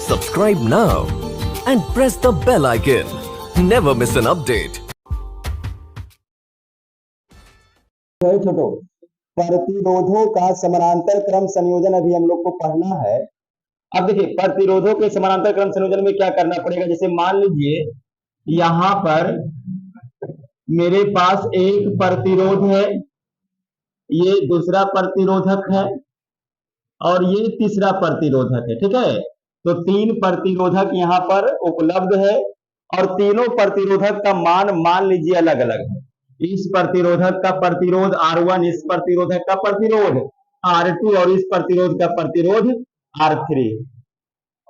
Subscribe now and press the bell icon. Never miss an update. छोटो प्रतिरोधों का समानांतर क्रम संयोजन अभी हम लोग को पढ़ना है। अब देखिए प्रतिरोधों के समानांतर क्रम संयोजन में क्या करना पड़ेगा। जैसे मान लीजिए यहां पर मेरे पास एक प्रतिरोध है, ये दूसरा प्रतिरोधक है और ये तीसरा प्रतिरोधक है। ठीक है, तो तीन प्रतिरोधक यहाँ पर उपलब्ध है और तीनों प्रतिरोधक का मान लीजिए अलग अलग है। इस प्रतिरोधक का प्रतिरोध R1, इस प्रतिरोधक का प्रतिरोध R2 और इस प्रतिरोध का प्रतिरोध R3।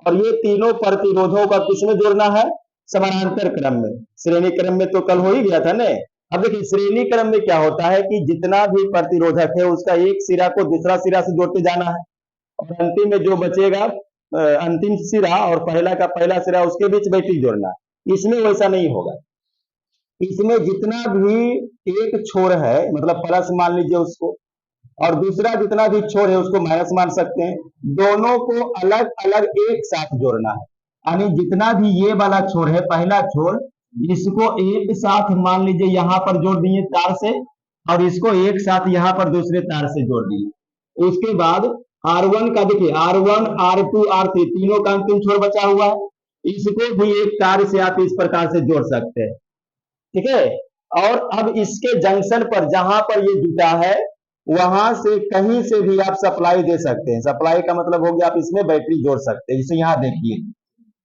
और ये तीनों प्रतिरोधों का किसमें जोड़ना है? समानांतर क्रम में। श्रेणी क्रम में तो कल हो ही गया था ना। अब देखिए श्रेणी क्रम में क्या होता है कि जितना भी प्रतिरोधक है उसका एक सिरा को दूसरा सिरा से जोड़ते जाना है और अंतिम में जो बचेगा अंतिम सिरा और पहला का पहला सिरा उसके बीच बैटरी जोड़ना। इसमें वैसा नहीं होगा। इसमें जितना भी एक छोर है मतलब प्लस मान लीजिए उसको, और दूसरा जितना भी छोर है उसको माइनस मान सकते हैं। दोनों को अलग अलग एक साथ जोड़ना है। यानी जितना भी ये वाला छोर है पहला छोर, इसको एक साथ मान लीजिए यहाँ पर जोड़ दिए तार से और इसको एक साथ यहाँ पर दूसरे तार से जोड़ दिए। उसके बाद R1 का देखिए R1, R2, R3 तीनों का अंतिम छोर बचा हुआ है, इसको भी एक तार से आप इस प्रकार से जोड़ सकते हैं। ठीक है, और अब इसके जंक्शन पर जहां पर ये जुटा है वहां से कहीं से भी आप सप्लाई दे सकते हैं। सप्लाई का मतलब हो गया आप इसमें बैटरी जोड़ सकते हैं। जैसे यहाँ देखिए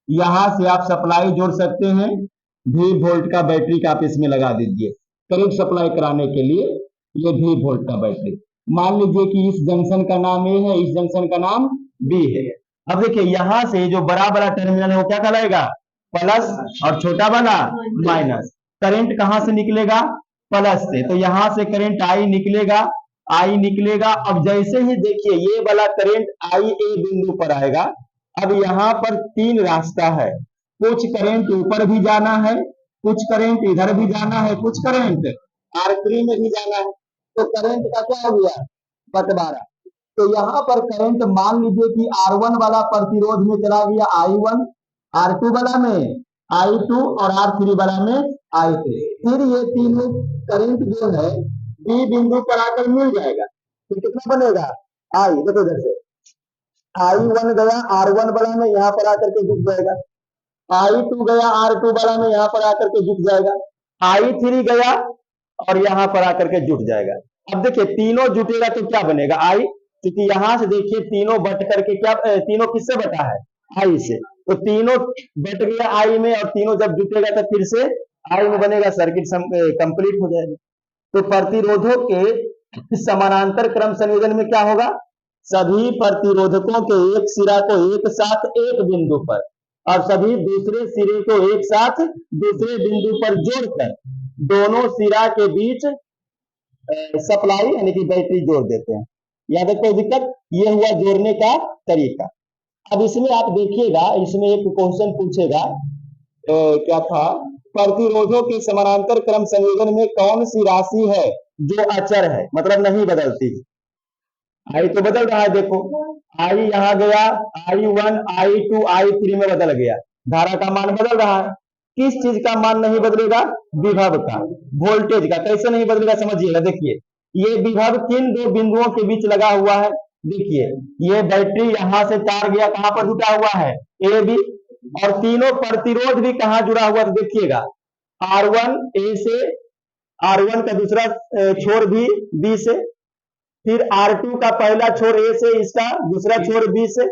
यहां से आप सप्लाई जोड़ सकते हैं, 20 वोल्ट का बैटरी का आप इसमें लगा दीजिए करंट सप्लाई कराने के लिए। ये 20 वोल्ट का बैटरी मान लीजिए कि इस जंक्शन का नाम ए है, इस जंक्शन का नाम बी है। अब देखिए यहां से जो बड़ा बड़ा टर्मिनल है वो क्या कहलाएगा? प्लस, और छोटा वाला माइनस। करंट कहां से निकलेगा? प्लस से, तो यहां से करंट आई निकलेगा। अब जैसे ही देखिए ये वाला करंट आई ए बिंदु पर आएगा, अब यहाँ पर तीन रास्ता है। कुछ करंट ऊपर भी जाना है, कुछ करंट इधर भी जाना है, कुछ करंट R3 में भी जाना है। तो करंट का क्या हो गया? बंटवारा। तो यहाँ पर करंट मान लीजिए कि R1 वाला प्रतिरोध में चला गया I1, R2 वाला में I2 और R3 वाला में I3। फिर ये तीनों करंट जो है B बिंदु पर आकर मिल जाएगा। तो कितना बनेगा? I, देखो इधर से I1 गया R1 वाला में यहाँ पर आकर के जुट जाएगा, I2 गया R2 वाला में यहाँ पर आकर के जुट जाएगा, I3 गया और यहाँ पर आकर के जुट जाएगा। अब देखिए तीनों जुटेगा तो क्या बनेगा? I, क्योंकि यहां से देखिए तीनों बट करके क्या, तीनों किससे बटा है? I से। तो तीनों बट गया I में और तीनों जब जुटेगा तो फिर से I में बनेगा, सर्किट कंप्लीट हो जाएगा। तो प्रतिरोधों के समानांतर क्रम संयोजन में क्या होगा? सभी प्रतिरोधकों के एक सिरा को एक साथ एक बिंदु पर और सभी दूसरे सिरे को एक साथ दूसरे बिंदु पर जोड़कर दोनों सिरा के बीच सप्लाई यानी कि बैटरी जोड़ देते हैं। याद रखो दिक्कत, ये हुआ जोड़ने का तरीका। अब इसमें आप देखिएगा, इसमें एक क्वेश्चन पूछेगा, क्या था? प्रतिरोधों के समानांतर क्रम संयोजन में कौन सी राशि है जो अचर है, मतलब नहीं बदलती? आई तो बदल रहा है, देखो आई यहाँ गया, I1, I2, I3 में बदल गया, धारा का मान बदल रहा है। किस चीज का मान नहीं बदलेगा? विभव का, वोल्टेज का। कैसे नहीं बदलेगा समझिएगा। देखिए ये विभव किन दो बिंदुओं के बीच लगा हुआ है? देखिए ये बैटरी यहां से तार गया, कहां पर जुटा हुआ है? A B. और तीनों प्रतिरोध भी कहां जुड़ा हुआ? तो देखिएगा R1 ए से, R1 का दूसरा छोर भी बी से, फिर R2 का पहला छोर ए से, इसका दूसरा छोर बी से,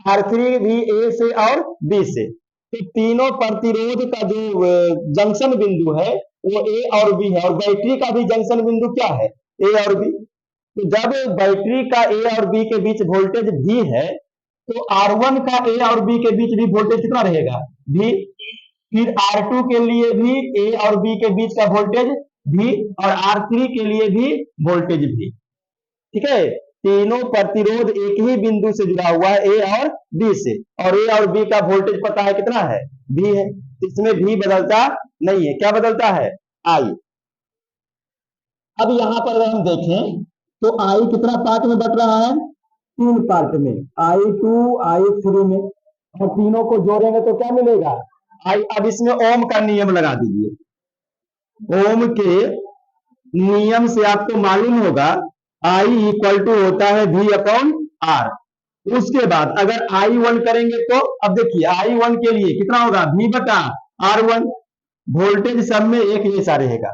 R3 भी ए से और बी से। तो तीनों प्रतिरोध का जो जंक्शन बिंदु है वो ए और बी है और बैटरी का भी जंक्शन बिंदु क्या है? ए और बी। तो जब बैटरी का ए और बी के बीच वोल्टेज भी है तो R1 का ए और बी के बीच भी वोल्टेज कितना रहेगा? भी। फिर R2 के लिए भी ए और बी के बीच का वोल्टेज भी और R3 के लिए भी वोल्टेज भी। ठीक है, तीनों प्रतिरोध एक ही बिंदु से जुड़ा हुआ है, ए और बी से, और ए और बी का वोल्टेज पता है कितना है? भी है। इसमें भी बदलता नहीं है। क्या बदलता है? आई। अब यहां पर अगर हम देखें तो आई कितना पार्ट में बट रहा है? 3 पार्ट में, I2, I3 में। और तीनों को जोड़ेंगे तो क्या मिलेगा? आई। अब इसमें ओम का नियम लगा दीजिए। ओम के नियम से आपको मालूम होगा आई इक्वल टू होता है V अपॉन आर। उसके बाद अगर I1 करेंगे तो अब देखिए I1 के लिए कितना होगा? V बटा R1। वोल्टेज सब में एक जैसा रहेगा।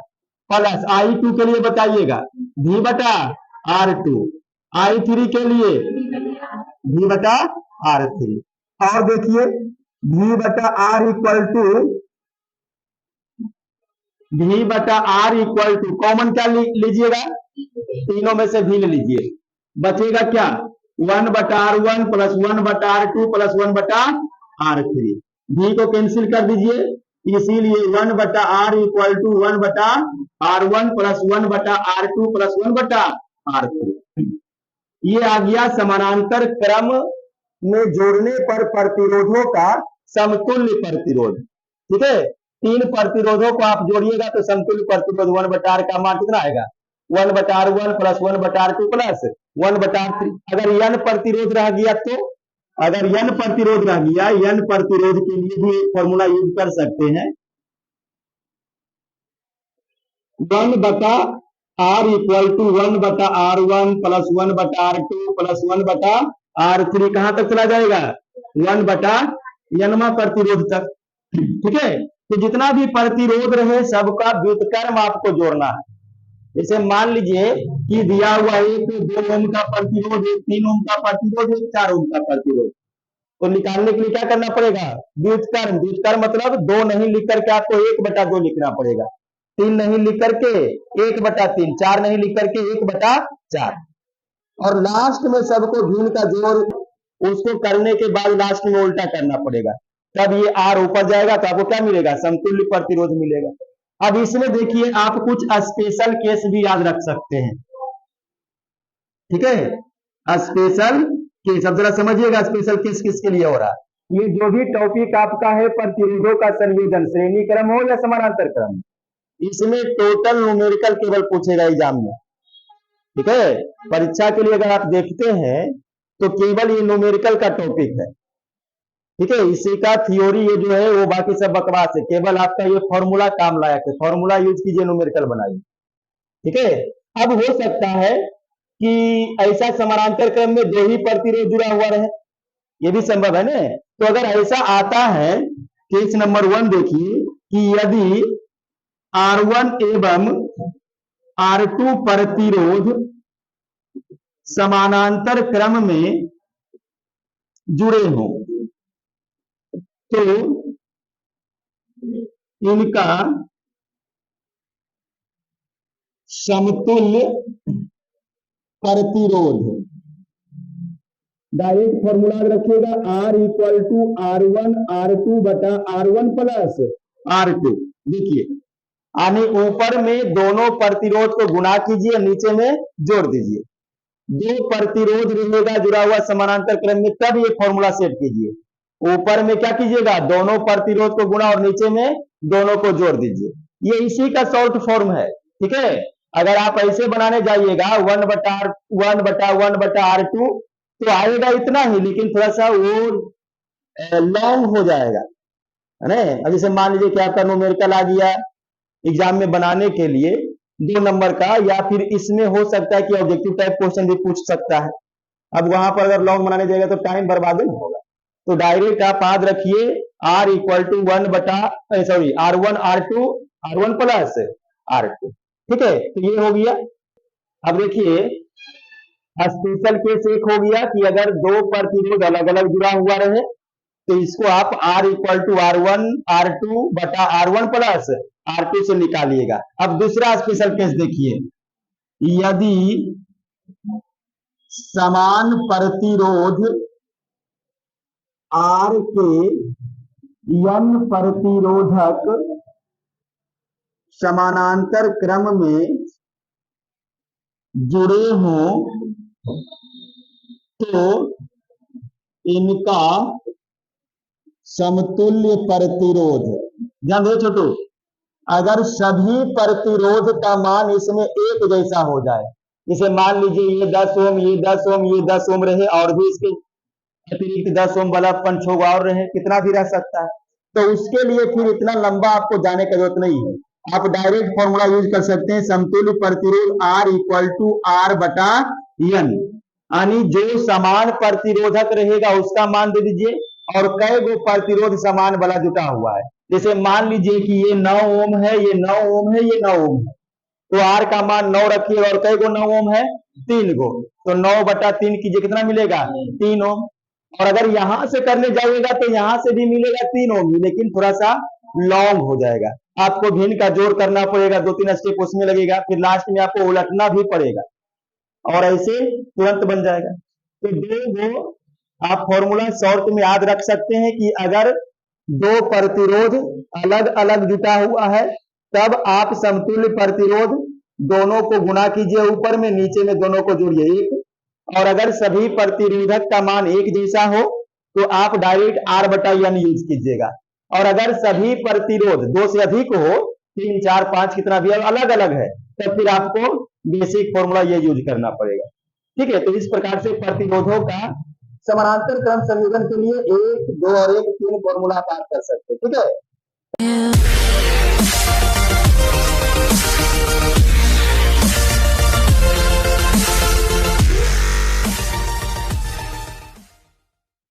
प्लस I2 के लिए बताइएगा V बटा R2। I3 के लिए V बटा R3। और देखिए V बटा R इक्वल टू V बटा R इक्वल टू कॉमन क्या लीजिएगा? तीनों में से V ले लीजिए। बचेगा क्या? 1 बटा R1 प्लस 1 बटा R2 प्लस 1 बटा R3। V को कैंसिल कर दीजिए, इसीलिए 1 बटा R इक्वल टू 1 बटा R1 प्लस 1 बटा R2 प्लस 1 बटा R3। ये आ गया समानांतर क्रम में जोड़ने पर प्रतिरोधों का समतुल्य प्रतिरोध। ठीक है, तीन प्रतिरोधों को आप जोड़िएगा तो समतुल्य प्रतिरोध 1 बटा आर का मान कितना आएगा? 1 बटा R1 प्लस 1 बटा R2 प्लस 1 बटा R3। अगर n प्रतिरोध रह गया तो, अगर n प्रतिरोध रह गया, n प्रतिरोध के लिए भी एक फॉर्मूला यूज कर सकते हैं। 1 बटा R इक्वल टू 1 बटा R1 प्लस 1 बटा R2 प्लस 1 बटा R3 कहां तक चला जाएगा? 1 बटा n प्रतिरोध तक। ठीक है, तो जितना भी प्रतिरोध रहे सबका व्युत्क्रम आपको जोड़ना है। जैसे मान लीजिए कि दिया हुआ एक 2 ओम का प्रतिरोध, एक 3 ओम का प्रतिरोध, एक 4 ओम का प्रतिरोध, तो निकालने के लिए क्या करना पड़ेगा? व्युत्क्रम। व्युत्क्रम मतलब 2 नहीं लिख करके आपको 1 बटा 2 लिखना पड़ेगा, 3 नहीं लिख करके 1 बटा 3, 4 नहीं लिख करके 1 बटा 4, और लास्ट में सबको भिन्न का जोड़ उसको करने के बाद लास्ट में उल्टा करना पड़ेगा, तब ये R ऊपर जाएगा तो आपको क्या मिलेगा? समतुल्य प्रतिरोध मिलेगा। अब इसमें देखिए आप कुछ स्पेशल केस भी याद रख सकते हैं। ठीक है, स्पेशल केस अब जरा समझिएगा, स्पेशल केस किसके लिए हो रहा है। ये जो भी टॉपिक आपका है प्रतिरोधों का संयोजन, श्रेणी क्रम हो या समानांतर क्रम, इसमें टोटल न्यूमेरिकल केवल पूछेगा एग्जाम में। ठीक है, परीक्षा के लिए अगर आप देखते हैं तो केवल ये न्यूमेरिकल का टॉपिक है। ठीक है, इसी का थ्योरी ये जो है वो बाकी सब बकवास है, केवल आपका ये फॉर्मूला काम लायक है। फॉर्मूला यूज कीजिए, न्यूमेरिकल बनाइए। ठीक है, अब हो सकता है कि ऐसा समानांतर क्रम में 2 ही प्रतिरोध जुड़ा हुआ रहे, ये भी संभव है ना। तो अगर ऐसा आता है, केस नंबर 1 देखिए कि यदि R1 एवं R2 प्रतिरोध समानांतर क्रम में जुड़े हों तो इनका समतुल्य प्रतिरोध, डायरेक्ट फॉर्मूला रखिएगा, R equal to R1 R2 बटा R1 प्लस R2। देखिए यानी ऊपर में दोनों प्रतिरोध को गुणा कीजिए, नीचे में जोड़ दीजिए। 2 प्रतिरोध रहेगा जुड़ा हुआ समानांतर क्रम में, तब ये फॉर्मूला सेट कीजिए। ऊपर में क्या कीजिएगा? दोनों प्रतिरोध को गुणा और नीचे में दोनों को जोड़ दीजिए। ये इसी का शॉर्ट फॉर्म है। ठीक है, अगर आप ऐसे बनाने जाइएगा 1 बटा 1 बटा 1 बटा R2 तो आएगा इतना ही, लेकिन थोड़ा सा वो लॉन्ग हो जाएगा, है ना। अब जैसे मान लीजिए कि आपका न्यूमेरिकल आ गया एग्जाम में बनाने के लिए 2 नंबर का, या फिर इसमें हो सकता है कि ऑब्जेक्टिव टाइप क्वेश्चन भी पूछ सकता है। अब वहां पर अगर लॉन्ग बनाने जाएगा तो टाइम बर्बाद नहीं होगा, तो डायरेक्ट आप याद रखिए R इक्वल टू 1 बटा sorry R1 R2 R1 plus R2। ठीक है, तो ये हो गया। अब देखिए स्पेशल केस एक हो गया कि अगर 2 प्रतिरोध अलग अलग जुड़ा हुआ रहे तो इसको आप R equal to R1 R2 बटा R1 प्लस R2 से निकालिएगा। अब दूसरा स्पेशल केस देखिए, यदि समान प्रतिरोध R के n प्रतिरोधक समानांतर क्रम में जुड़े हों तो इनका समतुल्य प्रतिरोध, ध्यान दो छोटू, अगर सभी प्रतिरोध का मान इसमें एक जैसा हो जाए, जैसे मान लीजिए ये 10 ओम, ये 10 ओम, ये 10 ओम रहे और भी इसके अतिरिक्त 10 ओम वाला 5 6 और रहे, कितना भी रह सकता है। तो उसके लिए फिर इतना लंबा आपको जाने की जरूरत नहीं है, आप डायरेक्ट फॉर्मूला यूज कर सकते हैं, समतुल्य प्रतिरोध R इक्वल टू R बटा N, यानी जो समान प्रतिरोधक रहेगा उसका मान दे दीजिए और कई गो प्रतिरोध समान वाला जुटा हुआ है। जैसे मान लीजिए कि ये 9 ओम है, ये 9 ओम है, ये 9 ओम है, तो R का मान 9 रखिए और कई गो 9 ओम है, 3 गो, तो 9 बटा 3 कीजिए, कितना मिलेगा 3 ओम। और अगर यहां से करने जाइएगा तो यहां से भी मिलेगा 3 ओम, लेकिन थोड़ा सा लॉन्ग हो जाएगा, आपको भिन्न का जोड़ करना पड़ेगा, 2-3 स्टेप उसमें लगेगा, फिर लास्ट में आपको उलटना भी पड़ेगा और ऐसे तुरंत बन जाएगा। तो दो आप फॉर्मूला शॉर्ट में याद रख सकते हैं कि अगर दो प्रतिरोध अलग अलग जुटा हुआ है तब आप समतुल्य प्रतिरोध दोनों को गुणा कीजिए, ऊपर में नीचे में दोनों को जोड़िए 1, और अगर सभी प्रतिरोधक का मान एक जैसा हो तो आप डायरेक्ट R बटा N यूज कीजिएगा, और अगर सभी प्रतिरोध 2 से अधिक हो, 3 4 5 कितना भी अलग अलग है, तब फिर आपको बेसिक फॉर्मूला ये यूज करना पड़ेगा। ठीक है, तो इस प्रकार से प्रतिरोधों का समानांतर क्रम संयोजन के लिए 1 2 और 1 3 फॉर्मूला आप कर सकते हैं। ठीक है।